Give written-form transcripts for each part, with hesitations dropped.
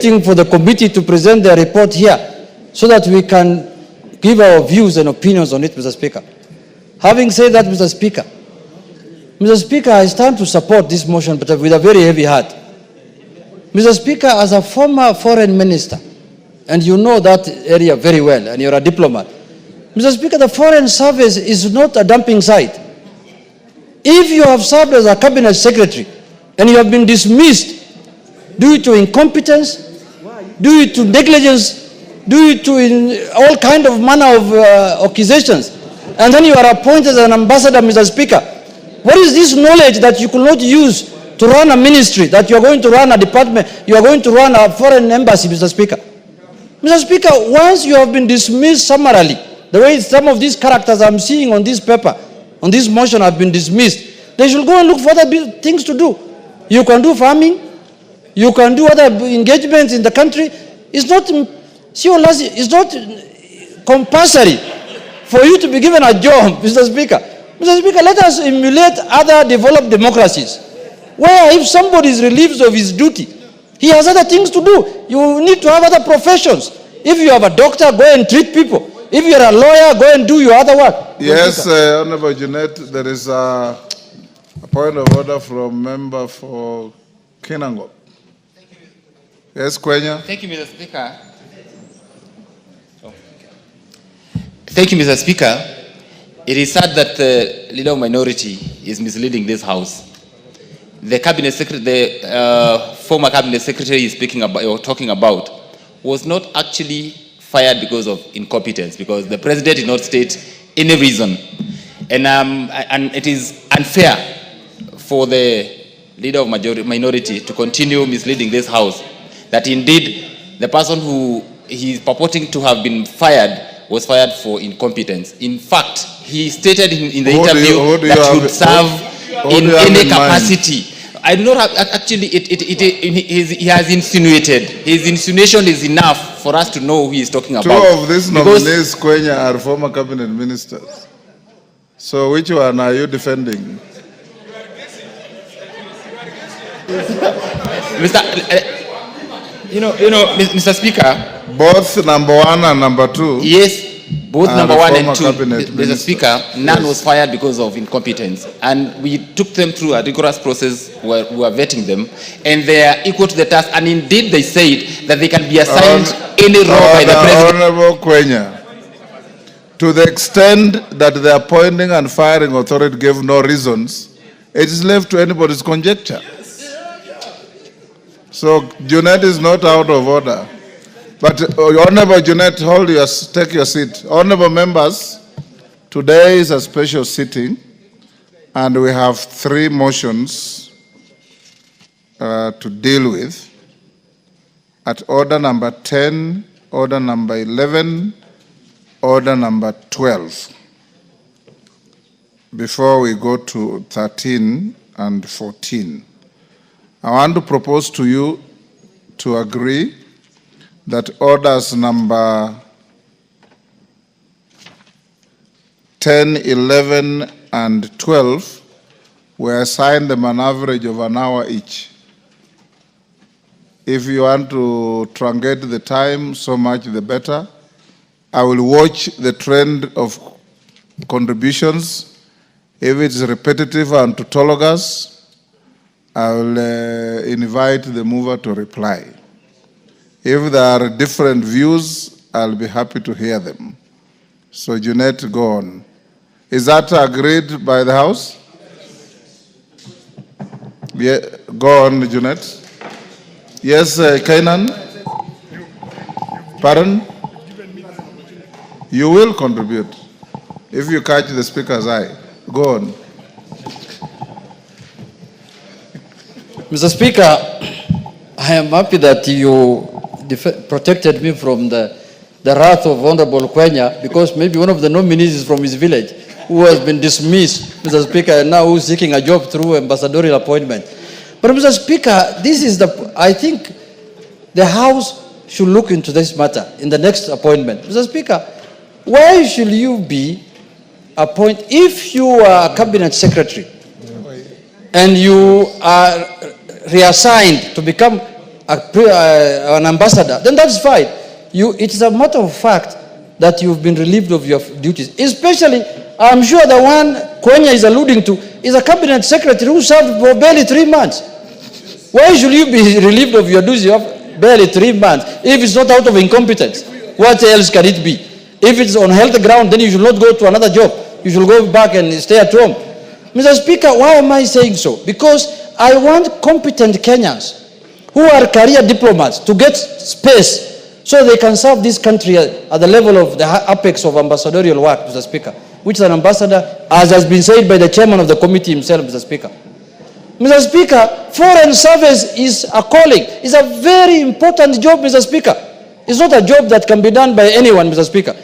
waiting for the committee to present their report here so that we can give our views and opinions on it, Mr. Speaker. Having said that, Mr. Speaker, I stand to support this motion, but with a very heavy heart. Mr. Speaker, as a former foreign minister, and you know that area very well, and you're a diplomat, Mr. Speaker, the foreign service is not a dumping site. If you have served as a cabinet secretary and you have been dismissed due to incompetence, due to negligence, due to all kind of manner of accusations, and then you are appointed as an ambassador, Mr. Speaker, what is this knowledge that you could not use to run a ministry, that you are going to run a department, you are going to run a foreign embassy, Mr. Speaker? Mr. Speaker, once you have been dismissed summarily, the way some of these characters I'm seeing on this paper, on this motion have been dismissed, they should go and look for other things to do. You can do farming, you can do other engagements in the country. It's not compulsory for you to be given a job, Mr. Speaker. Mr. Speaker, let us emulate other developed democracies, where if somebody is relieved of his duty, he has other things to do. You need to have other professions. If you have a doctor, go and treat people. If you're a lawyer, go and do your other work. Yes, Honorable JUNET, there is a point of order from member for Kenango. Yes, Kwenya. Thank you, Mr. Speaker. Thank you, Mr. Speaker. It is sad that the leader of minority is misleading this House. The cabinet secretary, the former cabinet secretary is speaking about or talking about, was not actually fired because of incompetence, because the president did not state any reason, and it is unfair for the leader of minority to continue misleading this House. That indeed the person who he is purporting to have been fired was fired for incompetence. In fact, he stated in the interview that he would serve in any capacity. I do not have, actually, he has insinuated. His insinuation is enough for us to know who he is talking about. Two of these nominees, Kwenya, are former cabinet ministers. So which one are you defending? Mr. Speaker, both number one and number two. Yes, both number one and two. Mr. Speaker, none was fired because of incompetence, and we took them through a rigorous process where we were vetting them, and they are equal to the task. And indeed, they said that they can be assigned any role by the president. Honorable Kwenya, to the extent that the appointing and firing authority gave no reasons, it is left to anybody's conjecture. So JUNET is not out of order. But Honorable JUNET, take your seat. Honorable members, today is a special sitting, and we have 3 motions to deal with. At order number 10, order number 11, order number 12. Before we go to 13 and 14. I want to propose to you to agree that orders number 10, 11, and 12 were assigned them an average of an hour each. If you want to truncate the time, so much the better. I will watch the trend of contributions. If it's repetitive and tautologous, I will invite the mover to reply. If there are different views, I'll be happy to hear them. So JUNET, go on. Is that agreed by the House? Yeah, go on, JUNET. Yes, Kainan? Pardon? You will contribute if you catch the speaker's eye. Go on. Mr. Speaker, I am happy that you protected me from the wrath of Honorable Kwenya, because maybe one of the nominees is from his village who has been dismissed, Mr. Speaker, and now who's seeking a job through ambassadorial appointment. But Mr. Speaker, I think the House should look into this matter in the next appointment. Mr. Speaker, why should you be appointed, if you are a cabinet secretary and you are reassigned to become an ambassador, then that's fine. It is a matter of fact that you've been relieved of your duties. Especially, I'm sure the one Kwenya is alluding to is a cabinet secretary who served for barely 3 months. Why should you be relieved of your duties of barely 3 months if it's not out of incompetence? What else can it be? If it's on health ground, then you should not go to another job. You should go back and stay at home. Mr. Speaker, why am I saying so? Because I want competent Kenyans who are career diplomats to get space so they can serve this country at the level of the apex of ambassadorial work, Mr. Speaker, which is an ambassador, as has been said by the chairman of the committee himself, Mr. Speaker. Mr. Speaker, foreign service is a calling. It's a very important job, Mr. Speaker. It's not a job that can be done by anyone, Mr. Speaker.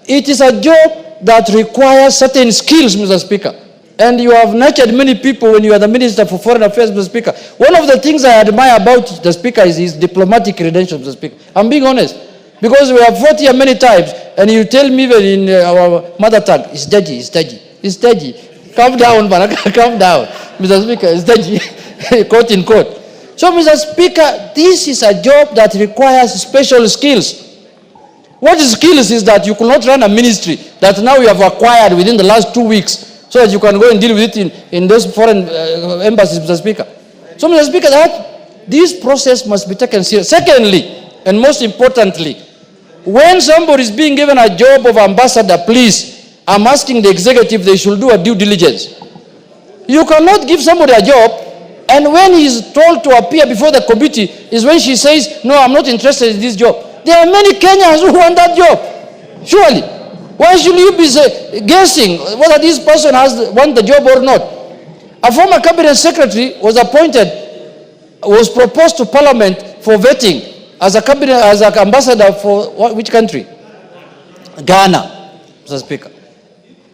It is a job that requires certain skills, Mr. Speaker. And you have nurtured many people when you are the Minister for Foreign Affairs, Mr. Speaker. One of the things I admire about the Speaker is his diplomatic credentials, Mr. Speaker. I'm being honest. Because we have fought here many times, and you tell me even in our mother tongue, it's dodgy, it's dodgy, it's dodgy. Calm down, man, calm down. Mr. Speaker, it's dodgy, quote in quote. So, Mr. Speaker, this is a job that requires special skills. What skills is that you could not run a ministry that now you have acquired within the last 2 weeks so that you can go and deal with it in those foreign embassies, Mr. Speaker. So, Mr. Speaker, this process must be taken seriously. Secondly, and most importantly, when somebody is being given a job of ambassador, please, I'm asking the executive they should do a due diligence. You cannot give somebody a job, and when he's told to appear before the committee is when she says, no, I'm not interested in this job. There are many Kenyans who want that job. Surely. Why should you be guessing whether this person want the job or not? A former cabinet secretary was proposed to Parliament for vetting as an ambassador for which country? Ghana, Mr. Speaker.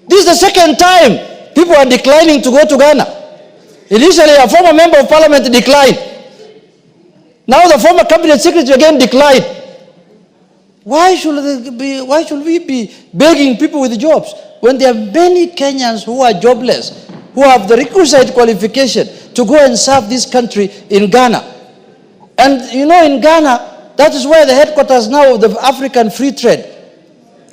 This is the second time people are declining to go to Ghana. Initially, a former member of Parliament declined. Now the former cabinet secretary again declined. Why should we be begging people with jobs when there are many Kenyans who are jobless, who have the requisite qualification to go and serve this country in Ghana? And you know, in Ghana, that is where the headquarters now of the African Free Trade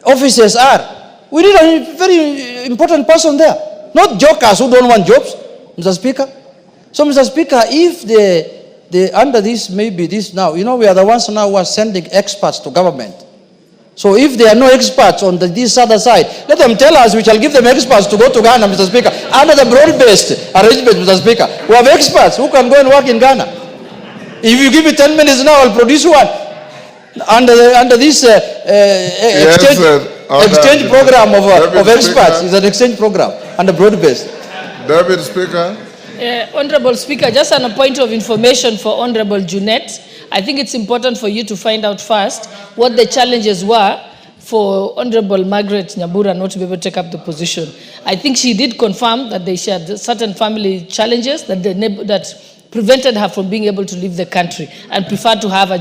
offices are. We need a very important person there, not jokers who don't want jobs, Mr. Speaker. So, Mr. Speaker, if under this, maybe this now, you know, we are the ones now who are sending experts to government. So if there are no experts on this other side, let them tell us, we shall give them experts to go to Ghana, Mr. Speaker, under the broad-based arrangement, Mr. Speaker. We have experts who can go and work in Ghana. If you give me 10 minutes now, I'll produce one. Under this exchange program of experts. It's an exchange program under broad-based. Deputy Speaker. Honorable Speaker, just on a point of information for Honorable JUNET, I think it's important for you to find out first what the challenges were for Honorable Margaret Nyambura not to be able to take up the position. I think she did confirm that they shared certain family challenges that prevented her from being able to leave the country and preferred to have a